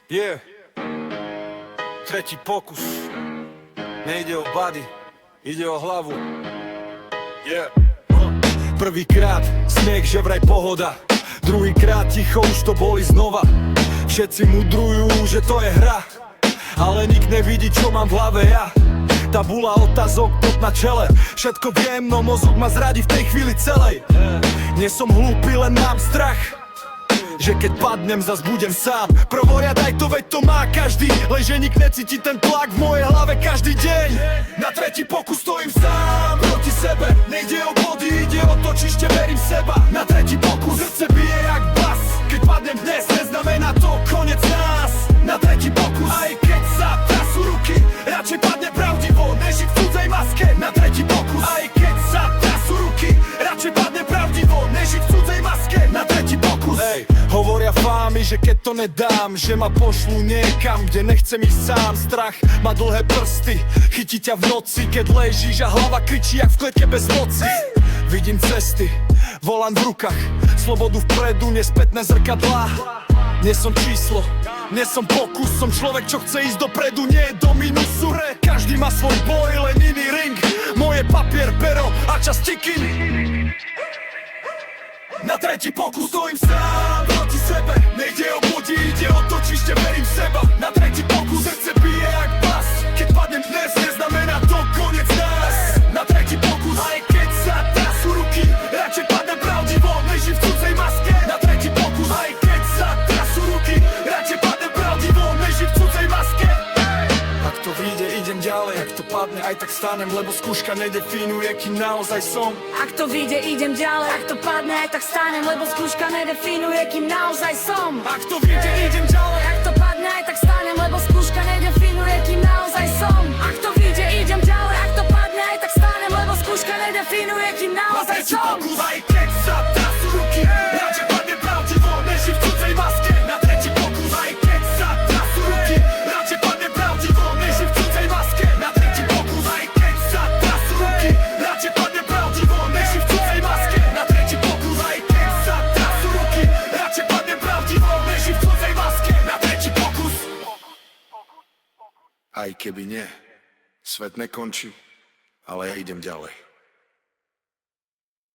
Yeah. Tretí pokus. Nejde o body, ide o hlavu. Yeah. Prvýkrát smiech, že vraj pohoda. Druhýkrát ticho, už to boli znova. Všetci mudrujú, že to je hra, ale nik nevidí, čo mám v hlave ja. Tabula otázok, pot na čele. Všetko viem, no mozog ma zradí v tej chvíli celej. Nie som hlúpy, len mám strach, že keď padnem, zas budem sám. Prvoriad aj to, veď to má každý, lenže nik necíti ten tlak v mojej hlave každý deň. Na tretí pokus stojím sám proti sebe. Nejde o body, ide o to, či ešte verím seba. Na tretí pokus srdce bije jak bas. Keď padnem dnes, neznamená to konec nás. Na tretí pokus, aj keď sa trasú ruky, radšej padne pravdivo, než v cudzej maske. Na tretí pokus, aj keď sa trasú ruky, radšej padne pravdivo, než v cudzej maske. Na tretí pokus. Hovoria fámy, že keď to nedám, že ma pošlú niekam, kde nechcem ísť sám. Strach má dlhé prsty, chytí ťa v noci, keď ležíš a hlava kričí jak v kletke bez moci. Vidím cesty, volant v rukách, slobodu vpredu, nespätné zrkadlá. Nie som číslo, nie som pokus, som človek, čo chce ísť dopredu, nie je do minusu. Každý má svoj boj, len iný ring, moje papier, pero a čas tiky. Na tretí pokus stojím sám proti sebe. Nejde o body, ide o to, či ešte verím v seba. Na tretí pokus srdce bije jak bas. Keď padnem dnes, neznamená to konec nás. Na tretí pokus, aj keď sa trasú ruky, radšej padnem pravdivo, než v cudzej maske. Na tretí pokus, aj keď sa trasú ruky, radšej padnem pravdivo, než v cudzej maske. Ak to vyjde, idem ďalej, ak to padne, aj tak stanem, lebo skúška nedefinuje, kým naozaj som. Ak to vyjde, idem ďalej, ak to padne, aj tak stanem, lebo skúška nedefinuje, kým naozaj som. Ak to vyjde, idem ďalej, Ak to padne, aj tak stanem, lebo skúška nedefinuje, kým naozaj som. Ak to vyjde, idem ďalej, ak to padne, aj tak stanem, lebo skúška nedefinuje, kým naozaj som. aj keď sa trasú ruky, radšej padne pravdivo, než v cudzej maske. Na tretí pokus, aj keď sa trasú ruky, radšej padne pravdivo, než v cudzej maske. Na tretí pokus, aj keď sa trasú ruky, radšej padne pravdivo, než v cudzej maske. Na tretí pokus, aj keď sa trasú ruky, radšej padne pravdivo, než v cudzej maske. Na tretí pokus. Aj keby nie, svet nekončí, ale ja idem ďalej.